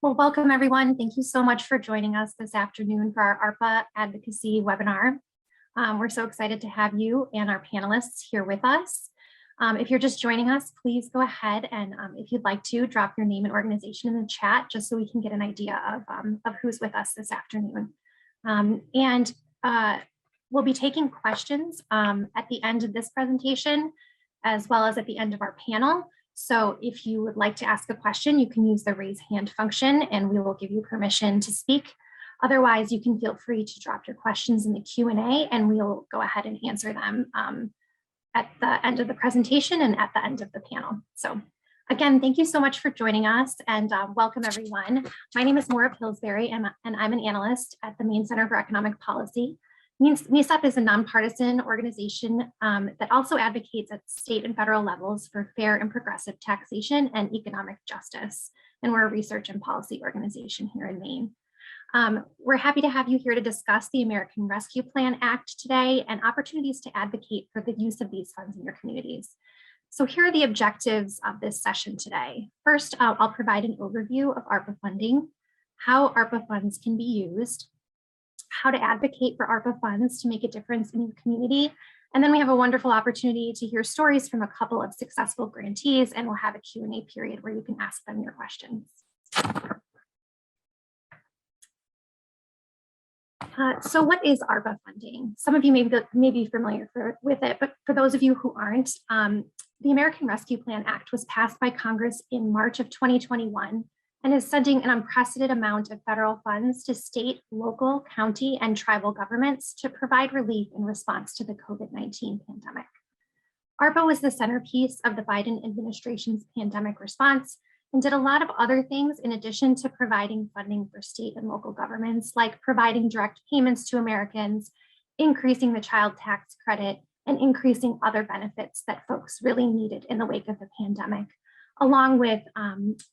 Well, welcome everyone. Thank you so much for joining us this afternoon for our ARPA Advocacy webinar. We're so excited to have you and our panelists here with us. If you're just joining us, please go ahead and if you'd like to drop your name and organization in the chat just so we can get an idea of who's with us this afternoon. We'll be taking questions at the end of this presentation, as well as at the end of our panel. So if you would like to ask a question, you can use the raise hand function and we will give you permission to speak. Otherwise, you can feel free to drop your questions in the Q&A and we'll go ahead and answer them at the end of the presentation and at the end of the panel. So again, thank you so much for joining us and welcome everyone. My name is Maura Pillsbury and I'm an analyst at the Maine Center for Economic Policy. MECEP is a nonpartisan organization that also advocates at state and federal levels for fair and progressive taxation and economic justice. And we're a research and policy organization here in Maine. We're happy to have you here to discuss the American Rescue Plan Act today and opportunities to advocate for the use of these funds in your communities. So here are the objectives of this session today. First, I'll provide an overview of ARPA funding, how ARPA funds can be used, how to advocate for ARPA funds to make a difference in your community. And then we have a wonderful opportunity to hear stories from a couple of successful grantees, and we'll have a Q&A period where you can ask them your questions. So what is ARPA funding? Some of you may be familiar with it, but for those of you who aren't, the American Rescue Plan Act was passed by Congress in March of 2021 and is sending an unprecedented amount of federal funds to state, local, county, and tribal governments to provide relief in response to the COVID-19 pandemic. ARPA was the centerpiece of the Biden administration's pandemic response and did a lot of other things in addition to providing funding for state and local governments, like providing direct payments to Americans, increasing the child tax credit, and increasing other benefits that folks really needed in the wake of the pandemic, along with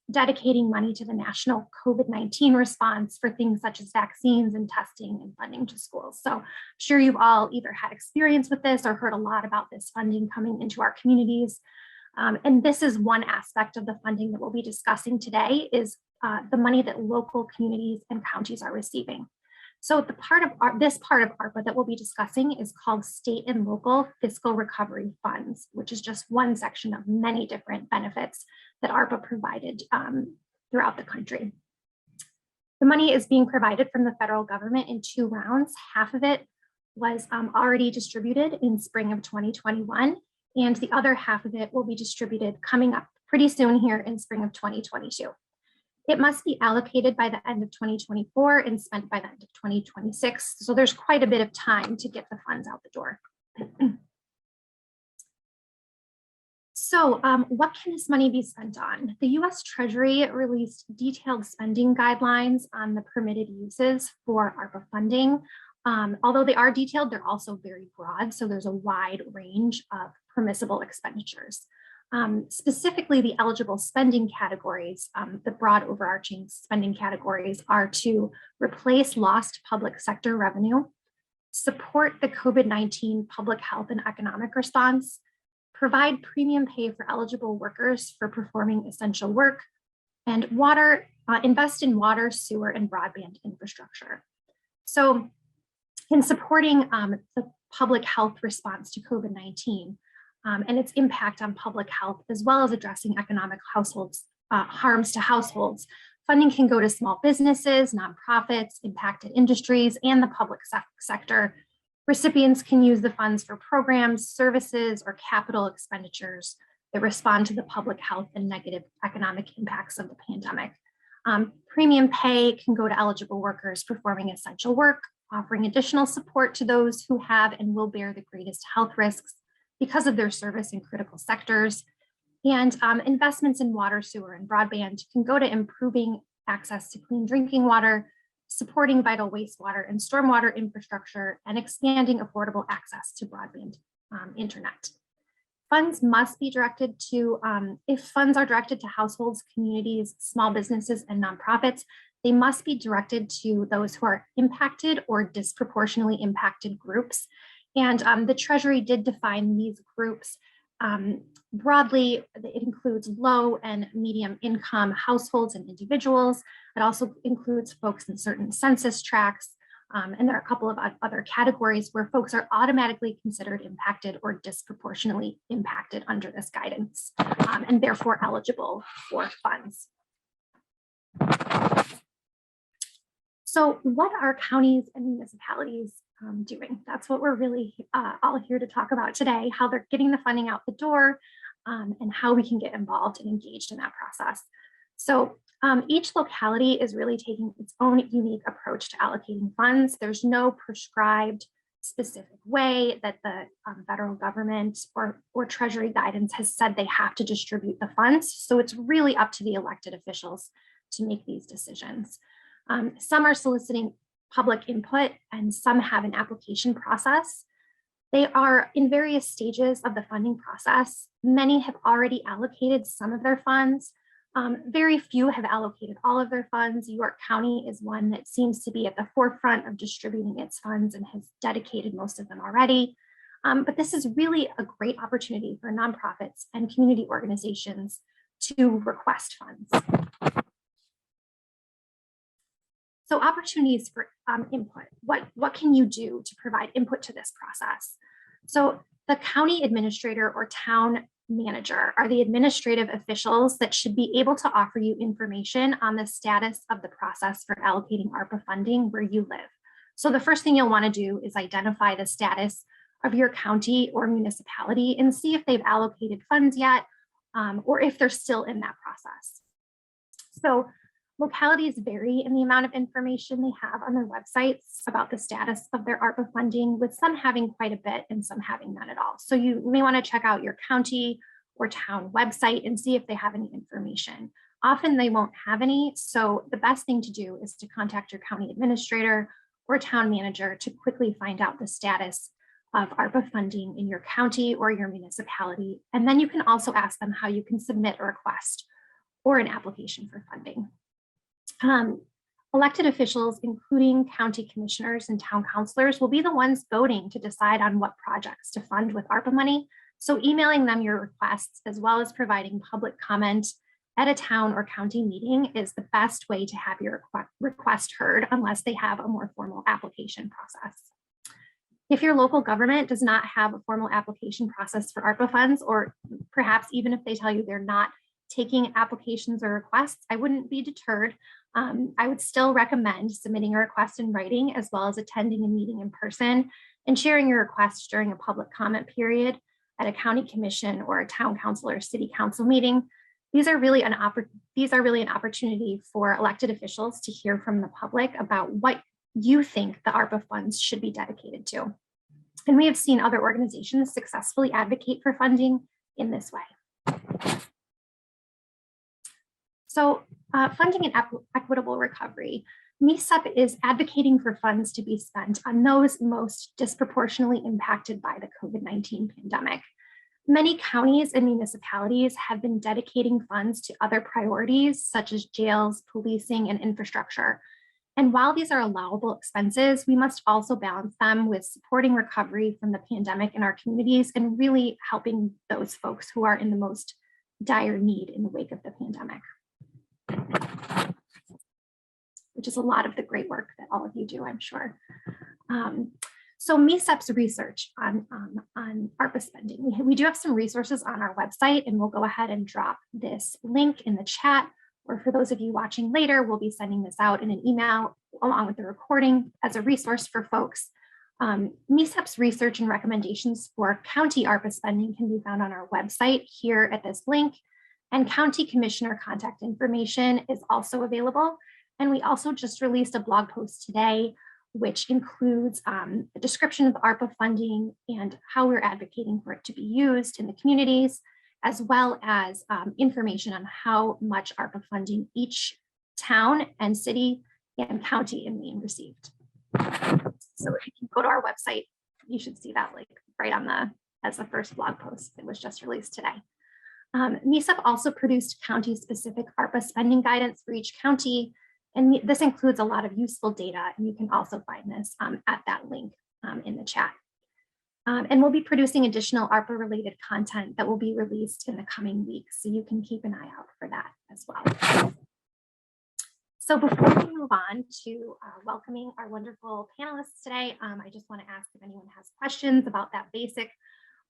dedicating money to the national COVID-19 response for things such as vaccines and testing and funding to schools. So I'm sure you've all either had experience with this or heard a lot about this funding coming into our communities. And this is one aspect of the funding that we'll be discussing today is the money that local communities and counties are receiving. So this part of ARPA that we'll be discussing is called State and Local Fiscal Recovery Funds, which is just one section of many different benefits that ARPA provided throughout the country. The money is being provided from the federal government in 2 rounds. Half of it was already distributed in spring of 2021, and the other half of it will be distributed coming up pretty soon here in spring of 2022. It must be allocated by the end of 2024 and spent by the end of 2026. So there's quite a bit of time to get the funds out the door. So what can this money be spent on? The US Treasury released detailed spending guidelines on the permitted uses for ARPA funding. Although they are detailed, they're also very broad. So there's a wide range of permissible expenditures. Specifically, the eligible spending categories, the broad overarching spending categories are to replace lost public sector revenue, support the COVID-19 public health and economic response, provide premium pay for eligible workers for performing essential work, and invest in water, sewer, and broadband infrastructure. So in supporting the public health response to COVID-19, and its impact on public health, as well as addressing economic harms to households. Funding can go to small businesses, nonprofits, impacted industries, and the public sector. Recipients can use the funds for programs, services, or capital expenditures that respond to the public health and negative economic impacts of the pandemic. Premium pay can go to eligible workers performing essential work, offering additional support to those who have and will bear the greatest health risks because of their service in critical sectors. And investments in water, sewer, and broadband can go to improving access to clean drinking water, supporting vital wastewater and stormwater infrastructure, and expanding affordable access to broadband internet. Funds must be directed to, if funds are directed to households, communities, small businesses, and nonprofits, they must be directed to those who are impacted or disproportionately impacted groups. And the Treasury did define these groups Broadly, it includes low and medium income households and individuals. It also includes folks in certain census tracts. And there are a couple of other categories where folks are automatically considered impacted or disproportionately impacted under this guidance, and therefore eligible for funds. So what are counties and municipalities doing? That's what we're really all here to talk about today, how they're getting the funding out the door, and how we can get involved and engaged in that process. So each locality is really taking its own unique approach to allocating funds. There's no prescribed specific way that the federal government or Treasury guidance has said they have to distribute the funds. So it's really up to the elected officials to make these decisions. Some are soliciting public input and some have an application process. They are in various stages of the funding process. Many have already allocated some of their funds. Very few have allocated all of their funds. York County is one that seems to be at the forefront of distributing its funds and has dedicated most of them already. But this is really a great opportunity for nonprofits and community organizations to request funds. So opportunities for input. What can you do to provide input to this process? So the county administrator or town manager are the administrative officials that should be able to offer you information on the status of the process for allocating ARPA funding where you live. So the first thing you'll want to do is identify the status of your county or municipality and see if they've allocated funds yet, or if they're still in that process. So localities vary in the amount of information they have on their websites about the status of their ARPA funding, with some having quite a bit and some having none at all. So you may want to check out your county or town website and see if they have any information. Often they won't have any, so the best thing to do is to contact your county administrator or town manager to quickly find out the status of ARPA funding in your county or your municipality. And then you can also ask them how you can submit a request or an application for funding. Elected officials, including county commissioners and town councilors, will be the ones voting to decide on what projects to fund with ARPA money. So emailing them your requests, as well as providing public comment at a town or county meeting, is the best way to have your request heard, unless they have a more formal application process. If your local government does not have a formal application process for ARPA funds, or perhaps even if they tell you they're not taking applications or requests, I wouldn't be deterred. I would still recommend submitting a request in writing, as well as attending a meeting in person and sharing your request during a public comment period at a county commission or a town council or city council meeting. These are really an opportunity for elected officials to hear from the public about what you think the ARPA funds should be dedicated to. And we have seen other organizations successfully advocate for funding in this way. So funding and equitable recovery. MECEP is advocating for funds to be spent on those most disproportionately impacted by the COVID-19 pandemic. Many counties and municipalities have been dedicating funds to other priorities, such as jails, policing, and infrastructure. And while these are allowable expenses, we must also balance them with supporting recovery from the pandemic in our communities and really helping those folks who are in the most dire need in the wake of the pandemic, which is a lot of the great work that all of you do, I'm sure. So MECEP's research on ARPA spending. We do have some resources on our website, and we'll go ahead and drop this link in the chat, or for those of you watching later, we'll be sending this out in an email along with the recording as a resource for folks. MECEP's research and recommendations for county ARPA spending can be found on our website here at this link, and county commissioner contact information is also available. And we also just released a blog post today, which includes a description of ARPA funding and how we're advocating for it to be used in the communities, as well as information on how much ARPA funding each town and city and county in Maine received. So if you go to our website, you should see that like right on as the first blog post that was just released today. MECEP also produced county-specific ARPA spending guidance for each county, and this includes a lot of useful data, and you can also find this at that link in the chat. And we'll be producing additional ARPA related content that will be released in the coming weeks. So you can keep an eye out for that as well. So before we move on to welcoming our wonderful panelists today, I just want to ask if anyone has questions about that basic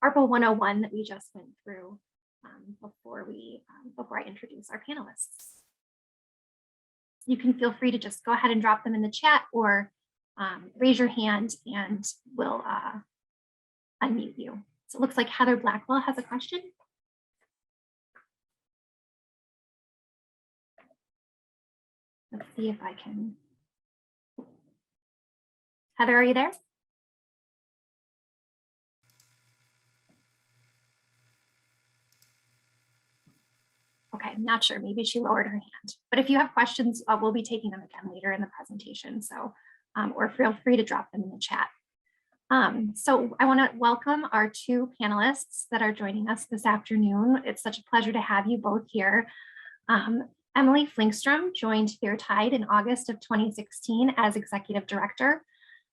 ARPA 101 that we just went through before I introduce our panelists. You can feel free to just go ahead and drop them in the chat or raise your hand and we'll unmute you. So it looks like Heather Blackwell has a question. Let's see if I can. Heather, are you there? Okay, I'm not sure. Maybe she lowered her hand. But if you have questions, we'll be taking them again later in the presentation. So, or feel free to drop them in the chat. So I want to welcome our two panelists that are joining us this afternoon. It's such a pleasure to have you both here. Emily Flinkstrom joined Fairtide in August of 2016 as executive director.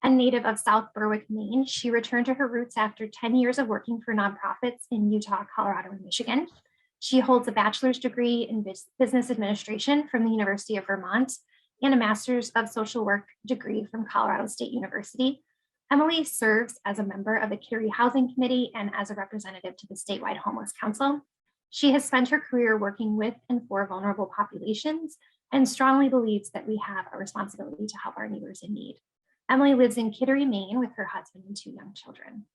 A native of South Berwick, Maine, she returned to her roots after 10 years of working for nonprofits in Utah, Colorado, and Michigan. She holds a bachelor's degree in business administration from the University of Vermont and a master's of social work degree from Colorado State University. Emily serves as a member of the Kittery Housing Committee and as a representative to the statewide Homeless Council. She has spent her career working with and for vulnerable populations and strongly believes that we have a responsibility to help our neighbors in need. Emily lives in Kittery, Maine with her husband and 2 young children.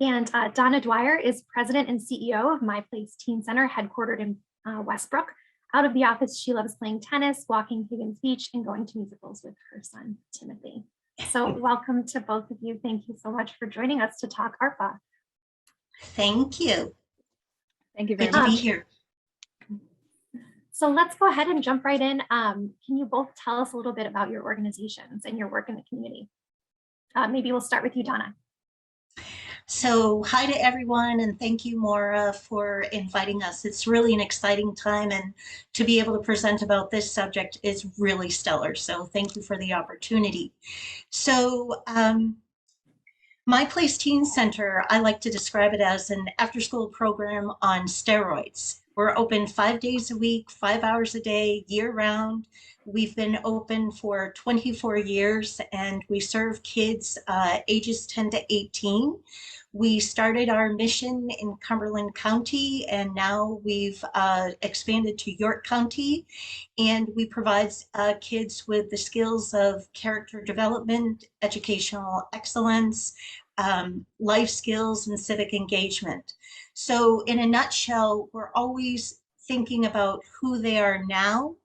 And Donna Dwyer is president and CEO of My Place Teen Center, headquartered in Westbrook. Out of the office, she loves playing tennis, walking Higgins Beach, and going to musicals with her son, Timothy. So welcome to both of you. Thank you so much for joining us to talk ARPA. Thank you. Thank you very much. Good to be much. here. So let's go ahead and jump right in. Can you both tell us a little bit about your organizations and your work in the community? Maybe we'll start with you, Donna. So hi to everyone, and thank you, Maura, for inviting us. It's really an exciting time, and to be able to present about this subject is really stellar. So thank you for the opportunity. So My Place Teen Center, I like to describe it as an after-school program on steroids. We're open 5 days a week, 5 hours a day, year-round. We've been open for 24 years, and we serve kids ages 10 to 18. We started our mission in Cumberland County, and now we've expanded to York County, and we provide kids with the skills of character development, educational excellence, life skills, and civic engagement. So in a nutshell, we're always thinking about who they are now.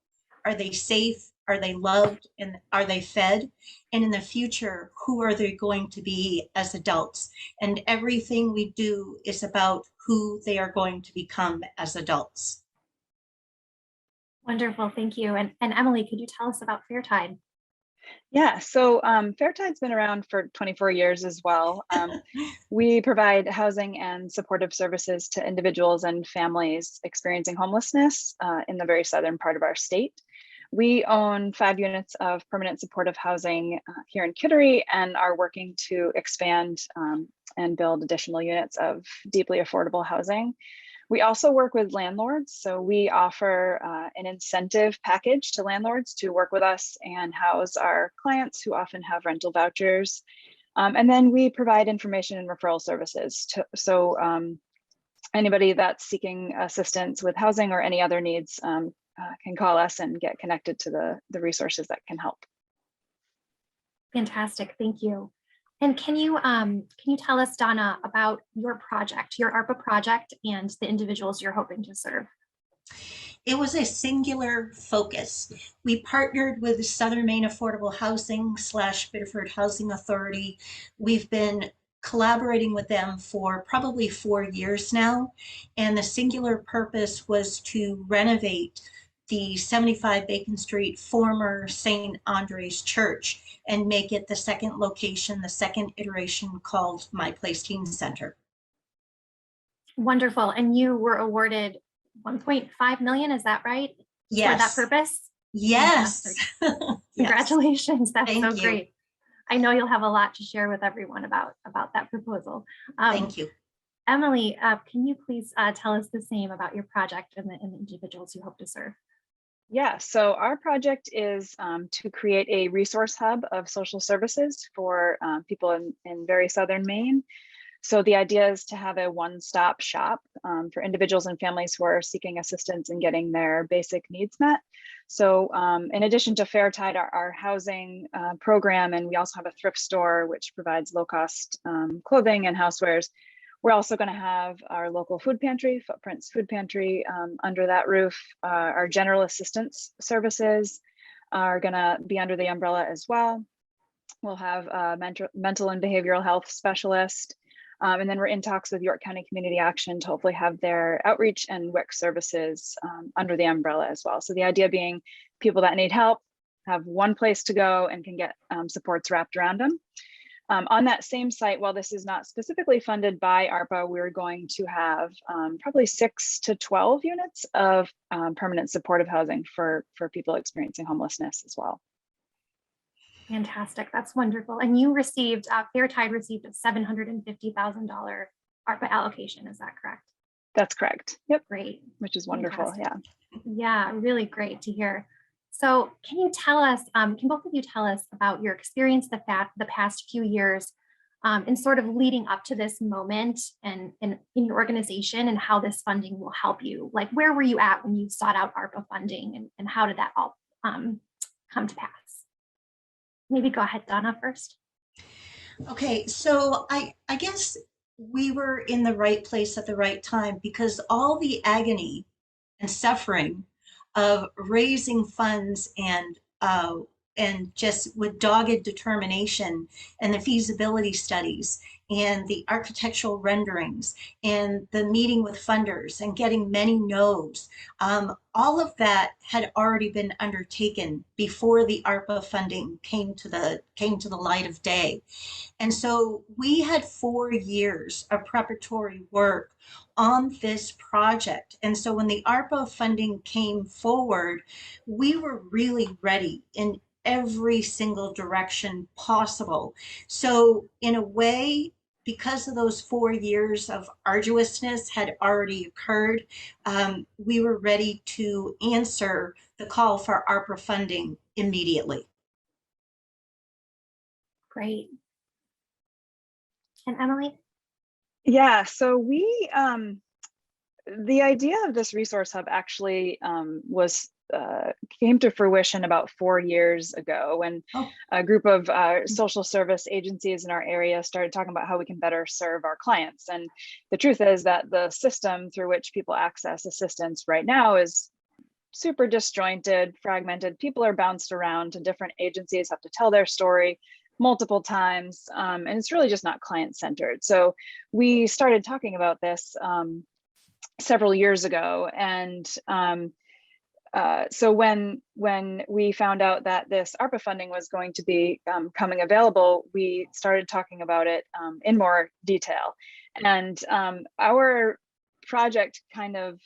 Are they safe? Are they loved? And are they fed? And in the future, who are they going to be as adults? And everything we do is about who they are going to become as adults. Wonderful, thank you. And Emily, could you tell us about Fairtide? Yeah, so Fairtide's been around for 24 years as well. We provide housing and supportive services to individuals and families experiencing homelessness in the very southern part of our state. We own 5 units of permanent supportive housing here in Kittery and are working to expand and build additional units of deeply affordable housing. We also work with landlords, so we offer an incentive package to landlords to work with us and house our clients who often have rental vouchers. And then we provide information and referral services. So anybody that's seeking assistance with housing or any other needs can call us and get connected to the resources that can help. Fantastic, thank you. And can you tell us, Donna, about your project, your ARPA project, and the individuals you're hoping to serve? It was a singular focus. We partnered with the Southern Maine Affordable Housing / Biddeford Housing Authority. We've been collaborating with them for probably 4 years now. And the singular purpose was to renovate the 75 Bacon Street former St. Andre's Church and make it the second location, the second iteration called My Place Teen Center. Wonderful. And you were awarded 1.5 million, is that right? Yes. For that purpose? Yes. Congratulations. That's so great. I know you'll have a lot to share with everyone about that proposal. Thank you. Emily, can you please tell us the same about your project and the individuals you hope to serve? Yeah, so our project is to create a resource hub of social services for people in very southern Maine. So the idea is to have a one-stop shop for individuals and families who are seeking assistance in getting their basic needs met. So in addition to Fairtide, our housing program, and we also have a thrift store, which provides low-cost clothing and housewares. We're also going to have our local food pantry, Footprints Food Pantry, under that roof. Our general assistance services are going to be under the umbrella as well. We'll have a mental and behavioral health specialist. And then we're in talks with York County Community Action to hopefully have their outreach and WIC services under the umbrella as well. So the idea being people that need help have one place to go and can get supports wrapped around them. On that same site, while this is not specifically funded by ARPA, we're going to have probably 6 to 12 units of permanent supportive housing for people experiencing homelessness as well. Fantastic, that's wonderful. And you received, Fairtide received a $750,000 ARPA allocation, is that correct? That's correct, yep. Great. Which is wonderful, Fantastic. Yeah. Yeah, really great to hear. So can you tell us, can both of you tell us about your experience the past few years in sort of leading up to this moment and in your organization and how this funding will help you? Like, where were you at when you sought out ARPA funding and how did that all come to pass? Maybe go ahead, Donna, first. Okay, so I guess we were in the right place at the right time because all the agony and suffering of raising funds and just with dogged determination and the feasibility studies and the architectural renderings and the meeting with funders and getting many no's. All of that had already been undertaken before the ARPA funding came to the light of day. And so we had 4 years of preparatory work on this project. And so when the ARPA funding came forward, we were really ready in every single direction possible. So in a way, because of those 4 years of arduousness had already occurred, we were ready to answer the call for ARPA funding immediately. Great. And Emily? Yeah, so we, the idea of this resource hub actually came to fruition about 4 years ago when a group of social service agencies in our area started talking about how we can better serve our clients. And the truth is that the system through which people access assistance right now is super disjointed, fragmented. People are bounced around to different agencies, have to tell their story multiple times, and it's really just not client-centered. So we started talking about this several years ago, and so when we found out that this ARPA funding was going to be coming available, we started talking about it in more detail. And our project kind of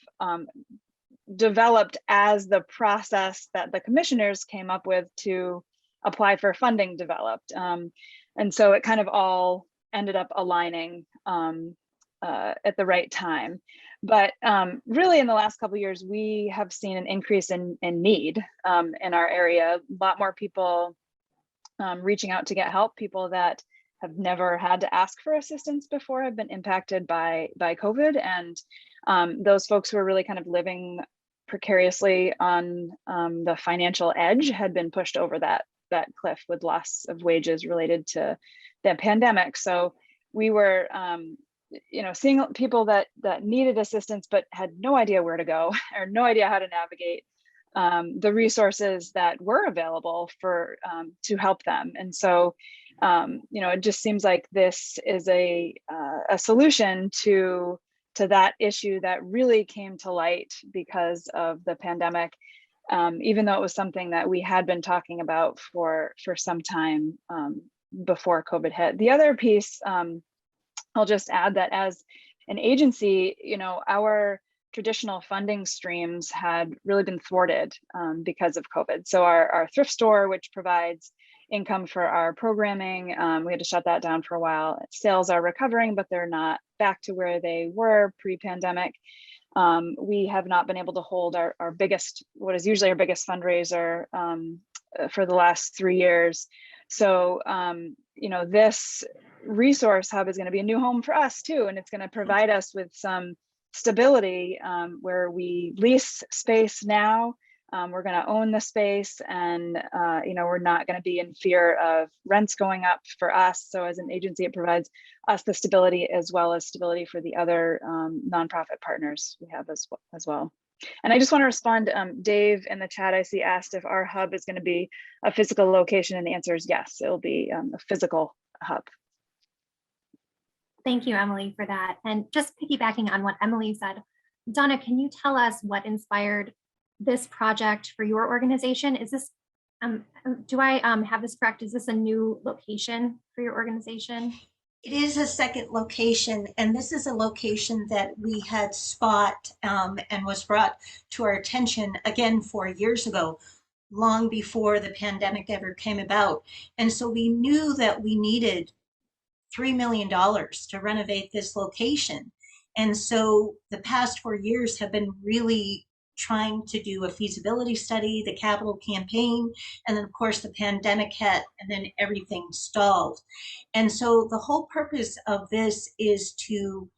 developed as the process that the commissioners came up with to apply for funding developed. And so it kind of all ended up aligning at the right time. But really in the last couple of years, we have seen an increase in need in our area. A lot more people reaching out to get help. People that have never had to ask for assistance before have been impacted by COVID. And those folks who are really kind of living precariously on the financial edge had been pushed over that cliff with loss of wages related to the pandemic. So we were seeing people that needed assistance but had no idea where to go or no idea how to navigate the resources that were available for to help them. And so it just seems like this is a solution to that issue that really came to light because of the pandemic, even though it was something that we had been talking about for some time before COVID hit. The other piece, I'll just add that as an agency, our traditional funding streams had really been thwarted because of COVID. So our thrift store, which provides income for our programming. We had to shut that down for a while. Sales are recovering, but they're not back to where they were pre-pandemic. We have not been able to hold our biggest, what is usually our biggest fundraiser for the last 3 years. So, you know, this resource hub is going to be a new home for us too, and it's going to provide us with some stability where we lease space now. We're going to own the space, and you know, we're not going to be in fear of rents going up for us. So as an agency, it provides us the stability as well as stability for the other nonprofit partners we have as well. And I just want to respond, Dave in the chat I see asked if our hub is going to be a physical location, and the answer is yes, it'll be a physical hub. Thank you, Emily, for that. And just piggybacking on what Emily said, Donna, can you tell us what inspired this project for your organization? Is this, do I have this correct? Is this a new location for your organization? It is a second location, and this is a location that we had spot and was brought to our attention again 4 years ago, long before the pandemic ever came about. And so we knew that we needed $3 million to renovate this location. And so the past 4 years have been really trying to do a feasibility study, the capital campaign, and then of course the pandemic hit and then everything stalled. And so the whole purpose of this is to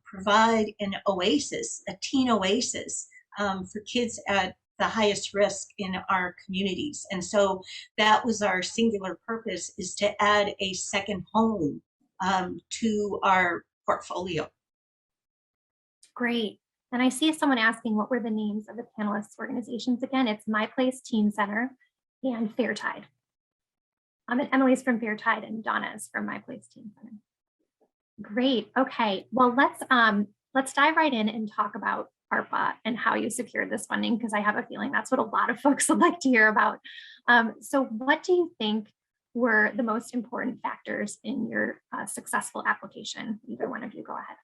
provide an oasis, a teen oasis for kids at the highest risk in our communities. And so that was our singular purpose, is to add a second home to our portfolio. Great. And I see someone asking what were the names of the panelists organizations again. It's My Place Teen Center and Fairtide. And Emily's from Fairtide and Donna's from My Place Teen Center. Great. Okay. Well, let's dive right in and talk about ARPA and how you secured this funding, because I have a feeling that's what a lot of folks would like to hear about. So what do you think were the most important factors in your successful application? Either one of you, go ahead.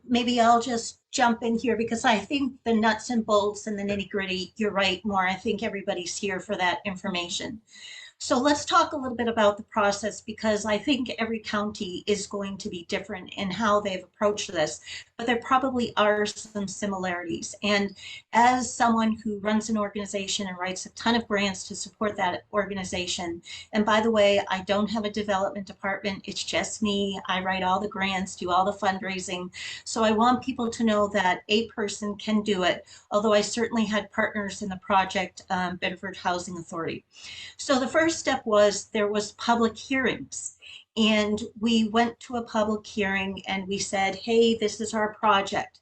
Maybe I'll just jump in here, because I think the nuts and bolts and the nitty gritty, you're right, Maura. I think everybody's here for that information. So let's talk a little bit about the process, because I think every county is going to be different in how they've approached this, but there probably are some similarities. And as someone who runs an organization and writes a ton of grants to support that organization, and by the way, I don't have a development department, it's just me. I write all the grants, do all the fundraising. So I want people to know that a person can do it, although I certainly had partners in the project, Bedford Housing Authority. So the first step was there was public hearings, and we went to a public hearing and we said, hey, this is our project.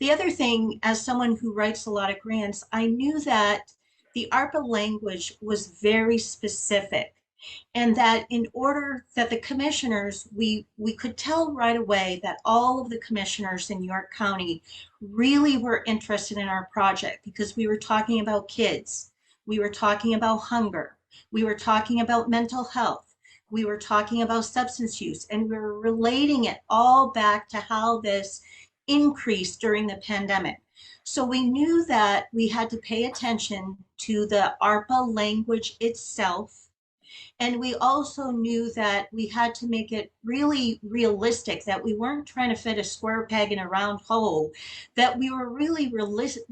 The other thing, as someone who writes a lot of grants, I knew that the ARPA language was very specific, and that in order that the commissioners, we could tell right away that all of the commissioners in York County really were interested in our project, because we were talking about kids, we were talking about hunger, we were talking about mental health, we were talking about substance use, and we were relating it all back to how this increased during the pandemic. So we knew that we had to pay attention to the ARPA language itself. And we also knew that we had to make it really realistic, that we weren't trying to fit a square peg in a round hole, that we were really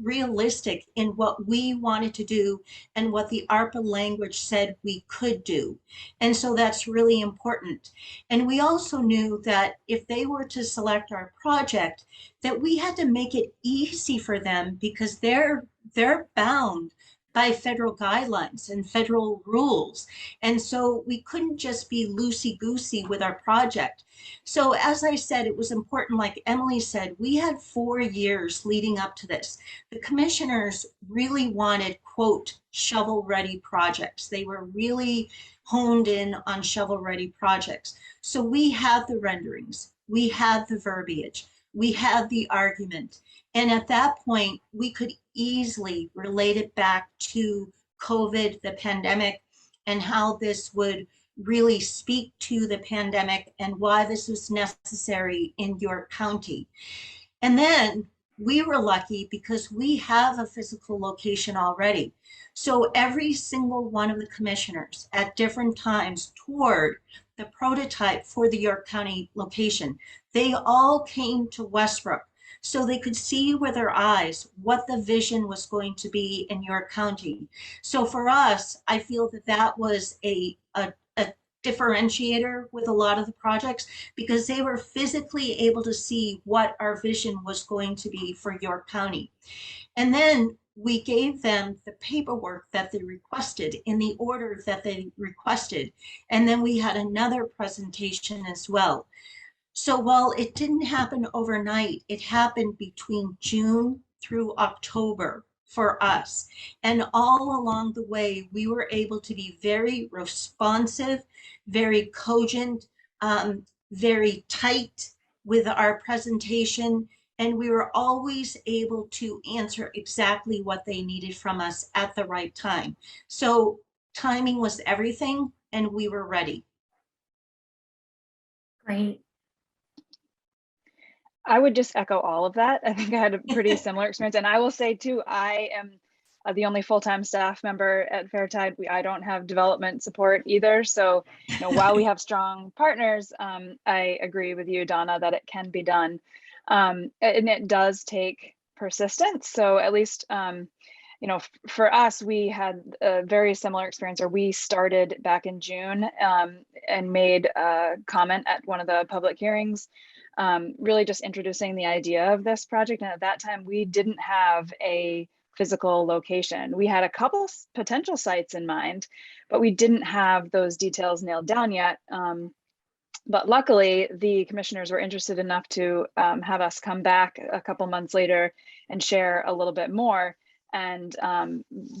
realistic in what we wanted to do and what the ARPA language said we could do. And so that's really important. And we also knew that if they were to select our project, that we had to make it easy for them, because they're bound by federal guidelines and federal rules. And so we couldn't just be loosey-goosey with our project. So as I said, it was important, like Emily said, we had 4 years leading up to this. The commissioners really wanted, quote, shovel-ready projects. They were really honed in on shovel-ready projects. So we had the renderings, we had the verbiage, we had the argument. And at that point, we could easily relate it back to COVID, the pandemic, and how this would really speak to the pandemic and why this was necessary in York County. And then we were lucky because we have a physical location already. So every single one of the commissioners at different times toured the prototype for the York County location. They all came to Westbrook so they could see with their eyes what the vision was going to be in York County. So for us, I feel that that was a differentiator with a lot of the projects because they were physically able to see what our vision was going to be for York County. And then we gave them the paperwork that they requested in the order that they requested. And then we had another presentation as well. So while it didn't happen overnight, it happened between June through October for us. And all along the way, we were able to be very responsive, very cogent, very tight with our presentation. And we were always able to answer exactly what they needed from us at the right time. So timing was everything, and we were ready. Great. I would just echo all of that. I think I had a pretty similar experience. And I will say too, I am the only full-time staff member at Fairtide. I don't have development support either. So, while we have strong partners, I agree with you, Donna, that it can be done. And it does take persistence. So at least, for us, we had a very similar experience, or we started back in June and made a comment at one of the public hearings, really just introducing the idea of this project. And at that time, we didn't have a physical location. We had a couple potential sites in mind, but we didn't have those details nailed down yet. But luckily, the commissioners were interested enough to have us come back a couple months later and share a little bit more. And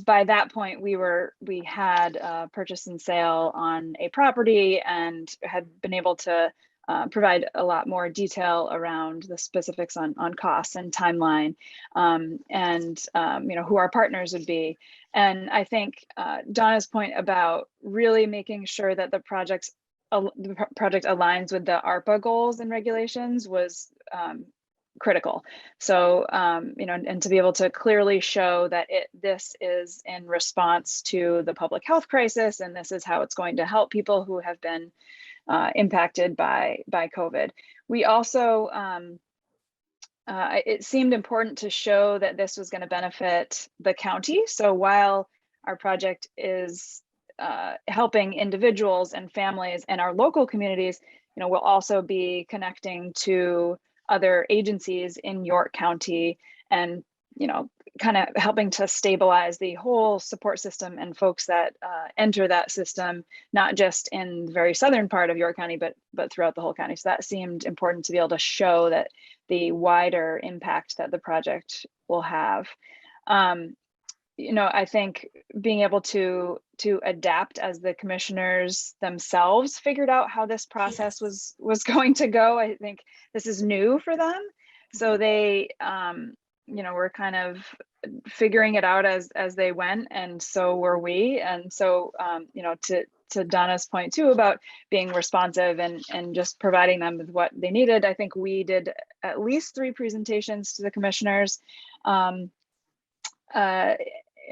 by that point, we had a purchase and sale on a property and had been able to provide a lot more detail around the specifics on costs and timeline, and who our partners would be. And I think Donna's point about really making sure that the project aligns with the ARPA goals and regulations was critical. So, and to be able to clearly show that this is in response to the public health crisis, and this is how it's going to help people who have been impacted by COVID. We also, it seemed important to show that this was going to benefit the county. So while our project is helping individuals and families and our local communities, we'll also be connecting to other agencies in York County and, kind of helping to stabilize the whole support system and folks that enter that system, not just in the very southern part of York County, but throughout the whole county. So that seemed important to be able to show that the wider impact that the project will have. I think being able to adapt as the commissioners themselves figured out how this process was going to go. I think this is new for them. So they, were kind of figuring it out as they went, and so were we. And so, to Donna's point too about being responsive and just providing them with what they needed, I think we did at least 3 presentations to the commissioners.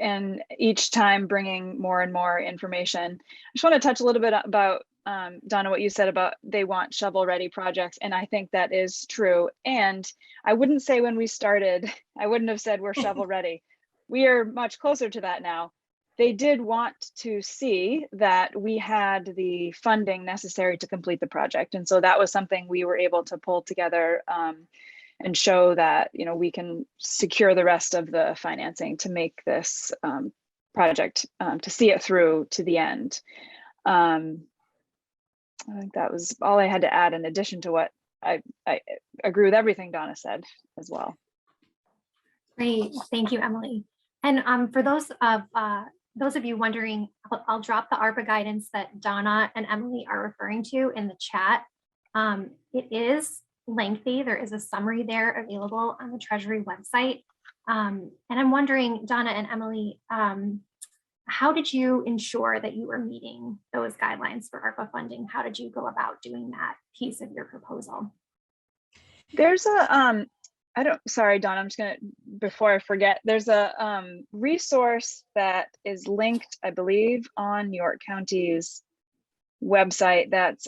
And each time bringing more and more information. I just want to touch a little bit about, Donna, what you said about they want shovel-ready projects. And I think that is true. And I wouldn't say when we started, I wouldn't have said we're shovel-ready. We are much closer to that now. They did want to see that we had the funding necessary to complete the project. And so that was something we were able to pull together and show that we can secure the rest of the financing to make this project, to see it through to the end. I think that was all I had to add in addition to what I agree with everything Donna said as well. Great, thank you, Emily. And for those of you wondering, I'll drop the ARPA guidance that Donna and Emily are referring to in the chat. It is lengthy. There is a summary there available on the Treasury website. And I'm wondering, Donna and Emily, how did you ensure that you were meeting those guidelines for ARPA funding? How did you go about doing that piece of your proposal? There's a sorry, Donna, I'm just gonna, before I forget, there's a resource that is linked, I believe, on York County's website. That's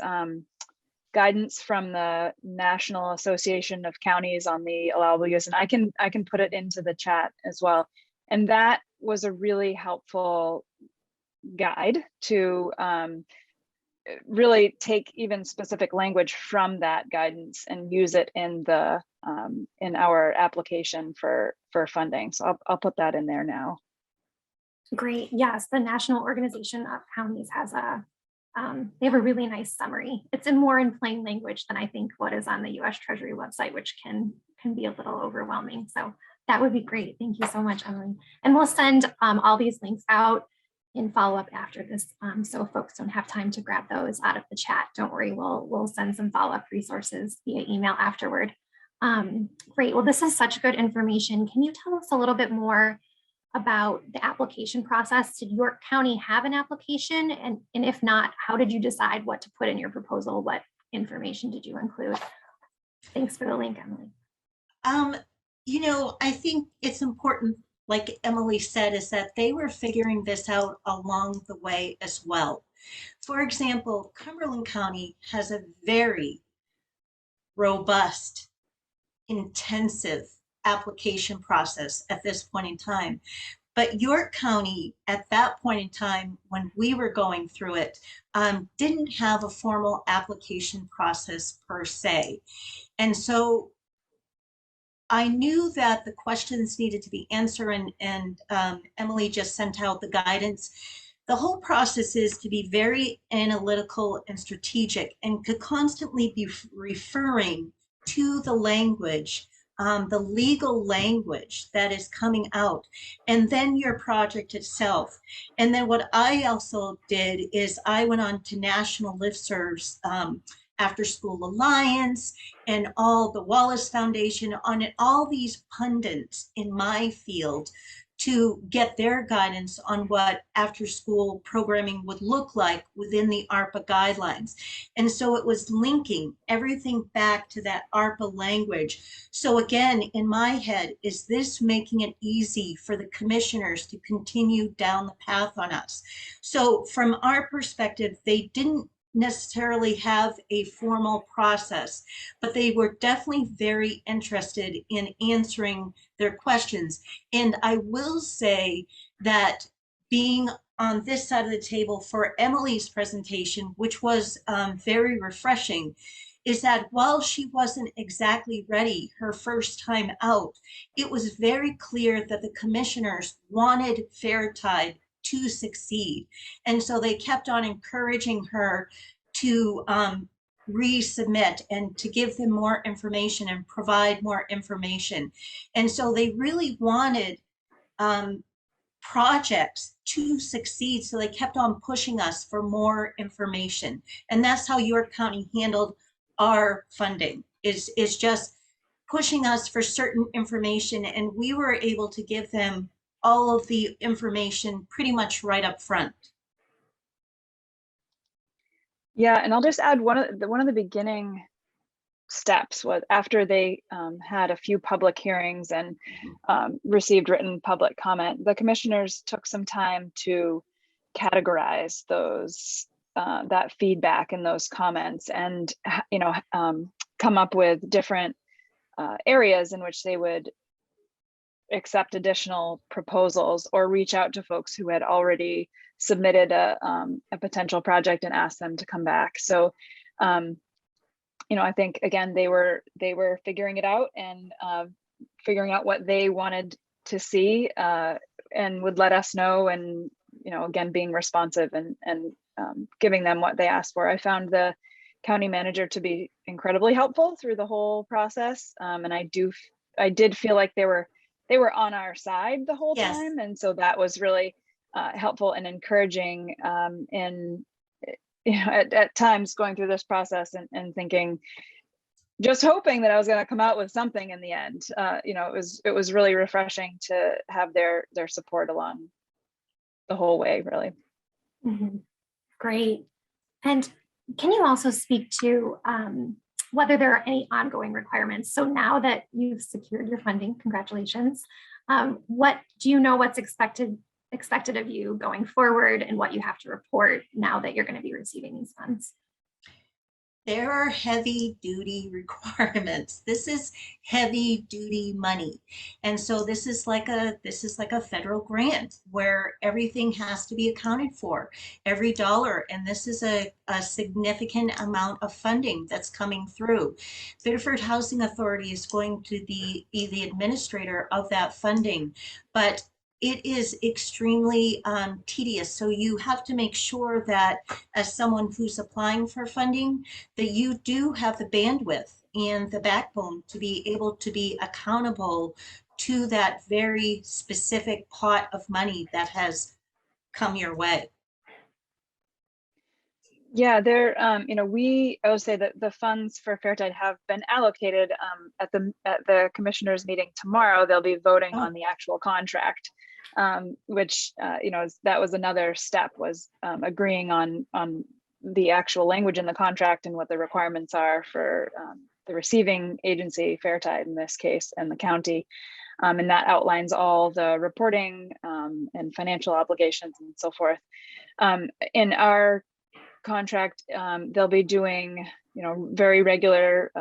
guidance from the National Association of Counties on the allowable use, and I can put it into the chat as well. And that was a really helpful guide to really take even specific language from that guidance and use it in the in our application for funding. So I'll put that in there now. Great. Yes, the National Organization of Counties has a they have a really nice summary. It's more in plain language than I think what is on the U.S. Treasury website, which can be a little overwhelming. So that would be great. Thank you so much, Emily. And we'll send all these links out in follow-up after this, so folks don't have time to grab those out of the chat. Don't worry, we'll send some follow-up resources via email afterward. Great. Well, this is such good information. Can you tell us a little bit more about the application process? Did York County have an application? And if not, how did you decide what to put in your proposal? What information did you include? Thanks for the link, Emily. You know, I think it's important, like Emily said, is that they were figuring this out along the way as well. For example, Cumberland County has a very robust, intensive application process at this point in time. But York County, at that point in time, when we were going through it, didn't have a formal application process per se. And so I knew that the questions needed to be answered, and Emily just sent out the guidance. The whole process is to be very analytical and strategic and could constantly be referring to the language, the legal language that is coming out, and then your project itself. And then what I also did is I went on to national listservs, After School Alliance, and all the Wallace Foundation, on it, all these pundits in my field, to get their guidance on what after school programming would look like within the ARPA guidelines. And so it was linking everything back to that ARPA language. So again, in my head, is this making it easy for the commissioners to continue down the path on us? So from our perspective, they didn't necessarily have a formal process, but they were definitely very interested in answering their questions. And I will say that being on this side of the table for Emily's presentation, which was very refreshing, is that while she wasn't exactly ready her first time out, it was very clear that the commissioners wanted Fairtide to succeed. And so they kept on encouraging her to resubmit and to give them more information and provide more information. And so they really wanted projects to succeed. So they kept on pushing us for more information. And that's how York County handled our funding, is just pushing us for certain information. And we were able to give them all of the information pretty much right up front. Yeah, and I'll just add one of the beginning steps was after they had a few public hearings and received written public comment, the commissioners took some time to categorize those that feedback and those comments, and come up with different areas in which they would accept additional proposals or reach out to folks who had already submitted a potential project and ask them to come back. So I think again they were figuring it out and figuring out what they wanted to see, and would let us know, and again being responsive and giving them what they asked for. I found the county manager to be incredibly helpful through the whole process, and I did feel like they were on our side the whole Yes. time, and so that was really helpful and encouraging in at times going through this process and thinking, just hoping that I was going to come out with something in the end. It was really refreshing to have their support along the whole way, really. Mm-hmm. Great. And can you also speak to whether there are any ongoing requirements. So now that you've secured your funding, congratulations. What do you know what's expected of you going forward and what you have to report now that you're going to be receiving these funds? There are heavy duty requirements. This is heavy duty money. And so this is like a federal grant where everything has to be accounted for, every dollar. And this is a significant amount of funding that's coming through. Biddeford Housing Authority is going to be the administrator of that funding, but it is extremely tedious. So you have to make sure that as someone who's applying for funding, that you do have the bandwidth and the backbone to be able to be accountable to that very specific pot of money that has come your way. Yeah, there, I would say that the funds for Fairtide have been allocated at the commissioners meeting tomorrow. They'll be voting on the actual contract, which, that was another step, was agreeing on the actual language in the contract and what the requirements are for the receiving agency, Fairtide in this case, and the county. And that outlines all the reporting and financial obligations and so forth. In our contract, they'll be doing, very regular,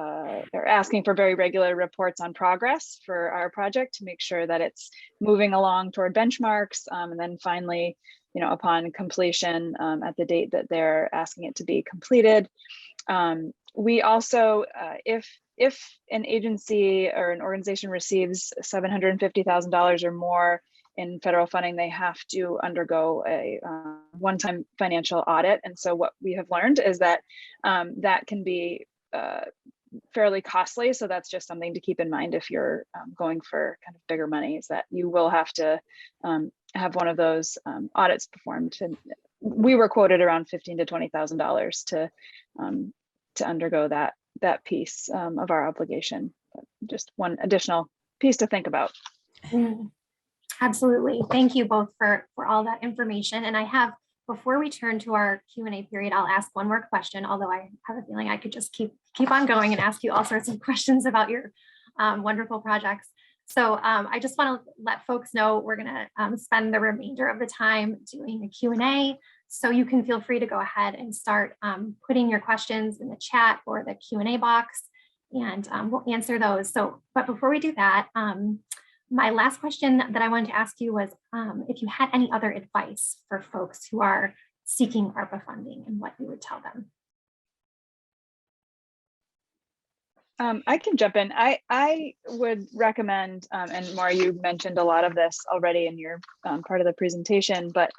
they're asking for very regular reports on progress for our project to make sure that it's moving along toward benchmarks. And then finally, upon completion at the date that they're asking it to be completed. We also, if an agency or an organization receives $750,000 or more in federal funding, they have to undergo a one-time financial audit. And so what we have learned is that that can be fairly costly. So that's just something to keep in mind if you're going for kind of bigger money, is that you will have to have one of those audits performed. And we were quoted around $15,000 to $20,000 to undergo that piece of our obligation. Just one additional piece to think about. Absolutely. Thank you both for all that information. And I have, before we turn to our Q&A period, I'll ask one more question, although I have a feeling I could just keep on going and ask you all sorts of questions about your wonderful projects. So I just want to let folks know we're going to spend the remainder of the time doing a Q&A. So you can feel free to go ahead and start putting your questions in the chat or the Q&A box, and we'll answer those. So, but before we do that, my last question that I wanted to ask you was if you had any other advice for folks who are seeking ARPA funding and what you would tell them. I can jump in. I would recommend, and Maura, you mentioned a lot of this already in your part of the presentation, but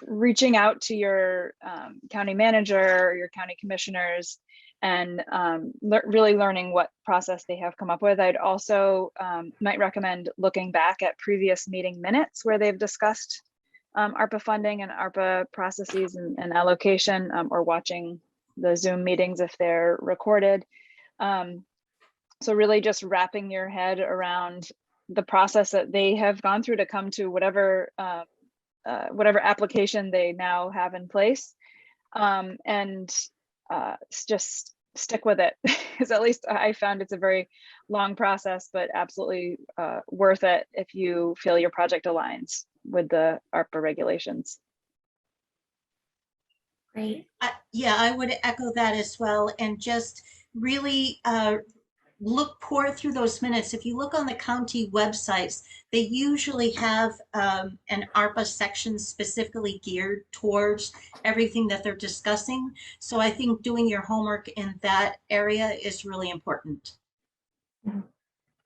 reaching out to your county manager or your county commissioners and really learning what process they have come up with. I'd also might recommend looking back at previous meeting minutes where they've discussed ARPA funding and ARPA processes and allocation, or watching the Zoom meetings if they're recorded. So really just wrapping your head around the process that they have gone through to come to whatever application they now have in place, and just stick with it, because at least I found it's a very long process, but absolutely worth it if you feel your project aligns with the ARPA regulations. Great. Yeah, I would echo that as well. And just really pour through those minutes. If you look on the county websites, they usually have an ARPA section specifically geared towards everything that they're discussing. So I think doing your homework in that area is really important.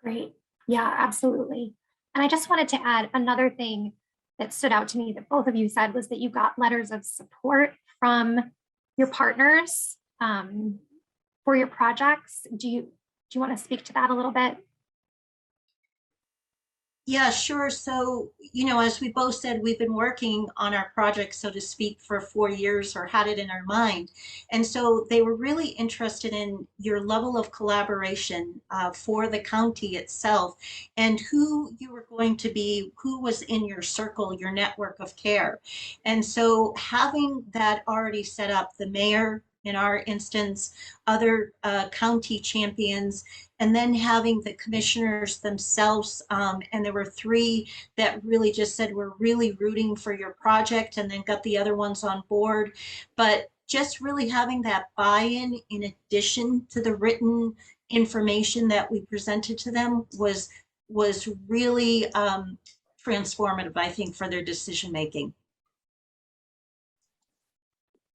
Great. Yeah, absolutely. And I just wanted to add another thing that stood out to me that both of you said was that you got letters of support from your partners for your projects. Do you want to speak to that a little bit? Yeah, sure. So, as we both said, we've been working on our project, so to speak, for 4 years, or had it in our mind. And so they were really interested in your level of collaboration for the county itself, and who you were going to be, who was in your circle, your network of care. And so having that already set up, the mayor, in our instance, other county champions, and then having the commissioners themselves. And there were 3 that really just said, we're really rooting for your project, and then got the other ones on board. But just really having that buy-in in addition to the written information that we presented to them was really transformative, I think, for their decision making.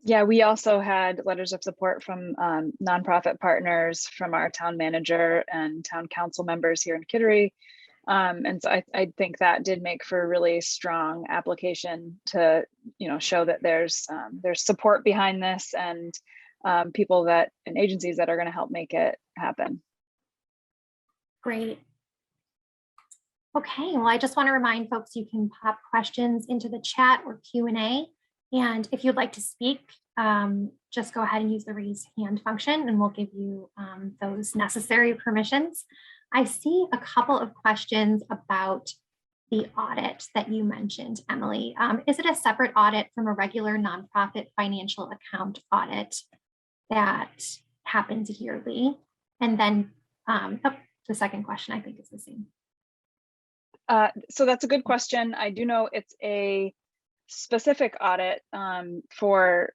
Yeah, we also had letters of support from nonprofit partners, from our town manager and town council members here in Kittery. And so I think that did make for a really strong application to, show that there's support behind this, and people and agencies that are going to help make it happen. Great. Okay, well, I just want to remind folks you can pop questions into the chat or Q&A. And if you'd like to speak, just go ahead and use the raise hand function, and we'll give you those necessary permissions. I see a couple of questions about the audit that you mentioned, Emily. Is it a separate audit from a regular nonprofit financial account audit that happens yearly? And then the second question, I think, is the same. So that's a good question. I do know it's a specific audit for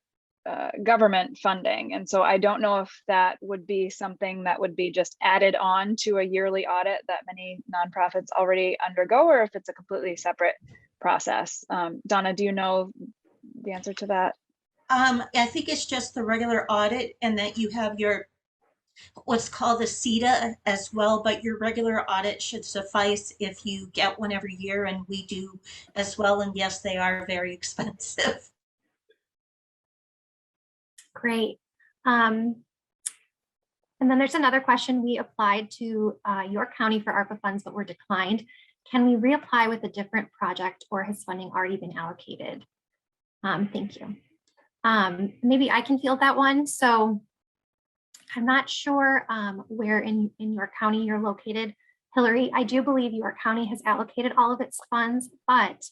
government funding. And so I don't know if that would be something that would be just added on to a yearly audit that many nonprofits already undergo, or if it's a completely separate process. Donna, do you know the answer to that? I think it's just the regular audit, and that you have your what's called the CETA as well, but your regular audit should suffice if you get one every year, and we do as well. And yes, they are very expensive. Great. And then there's another question. We applied to York County for ARPA funds, but were declined. Can we reapply with a different project, or has funding already been allocated? Thank you. Maybe I can field that one. So I'm not sure where in York County you're located, Hillary. I do believe York County has allocated all of its funds, but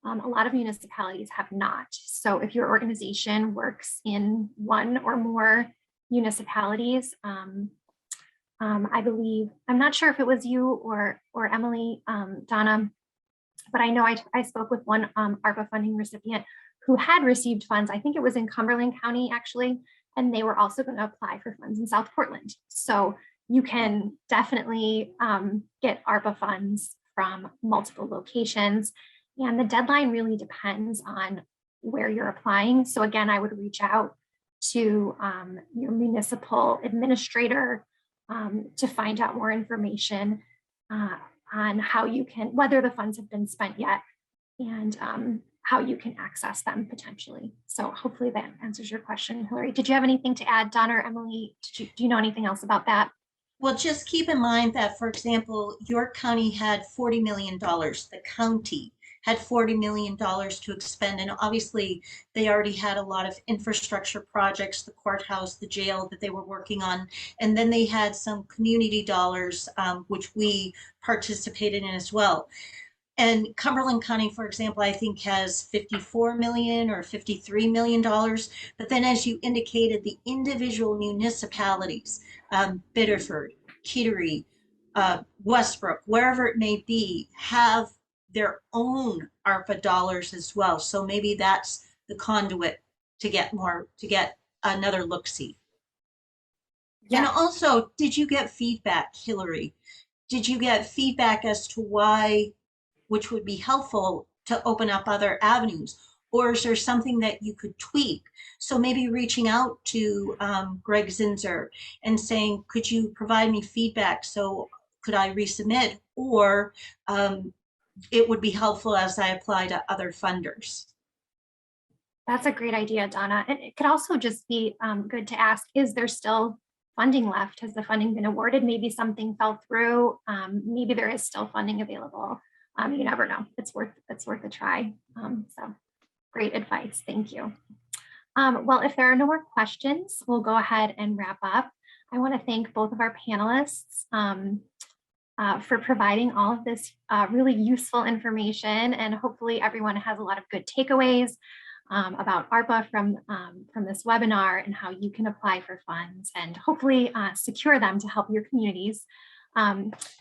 a lot of municipalities have not. So if your organization works in one or more municipalities, I believe, I'm not sure if it was you or Emily, Donna, but I know I spoke with one ARPA funding recipient who had received funds. I think it was in Cumberland County, actually, and they were also going to apply for funds in South Portland. So you can definitely get ARPA funds from multiple locations. And the deadline really depends on where you're applying. So again, I would reach out to your municipal administrator to find out more information on how you can, whether the funds have been spent yet, and how you can access them potentially. So hopefully that answers your question, Hillary. Did you have anything to add, Donna or Emily? Do you know anything else about that? Well, just keep in mind that, for example, York County had $40 million. The county had $40 million to expend. And obviously they already had a lot of infrastructure projects, the courthouse, the jail that they were working on. And then they had some community dollars, which we participated in as well. And Cumberland County, for example, I think has 54 million or $53 million. But then, as you indicated, the individual municipalities, Biddeford, Kittery, Westbrook, wherever it may be, have their own ARPA dollars as well. So maybe that's the conduit to get another look-see. Yeah. And also, did you get feedback, Hillary? Did you get feedback as to why, which would be helpful to open up other avenues? Or is there something that you could tweak? So maybe reaching out to Greg Zinser and saying, could you provide me feedback? So could I resubmit? Or it would be helpful as I apply to other funders. That's a great idea, Donna. And it could also just be good to ask, is there still funding left? Has the funding been awarded? Maybe something fell through. Maybe there is still funding available. You never know. It's worth a try. So great advice. Thank you. Well, if there are no more questions, we'll go ahead and wrap up. I want to thank both of our panelists for providing all of this really useful information, and hopefully everyone has a lot of good takeaways. about ARPA from this webinar and how you can apply for funds and hopefully secure them to help your communities.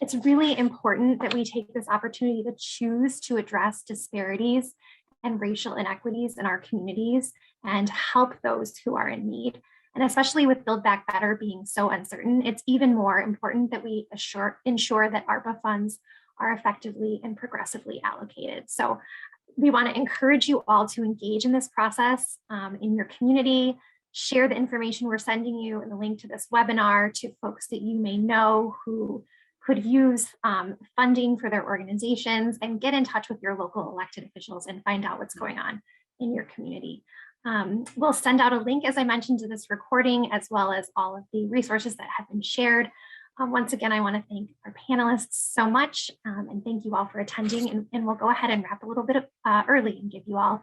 It's really important that we take this opportunity to choose to address disparities and racial inequities in our communities and help those who are in need. And especially with Build Back Better being so uncertain, it's even more important that we ensure that ARPA funds are effectively and progressively allocated. So we want to encourage you all to engage in this process in your community, share the information we're sending you and the link to this webinar to folks that you may know who could use funding for their organizations, and get in touch with your local elected officials and find out what's going on in your community. We'll send out a link, as I mentioned, to this recording, as well as all of the resources that have been shared. Once again, I want to thank our panelists so much, and thank you all for attending. And we'll go ahead and wrap a little bit early and give you all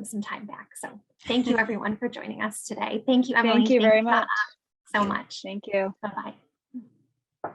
some time back. So thank you, everyone, for joining us today. Thank you, Emily. Thank you very much. So much. Thank you. Bye-bye.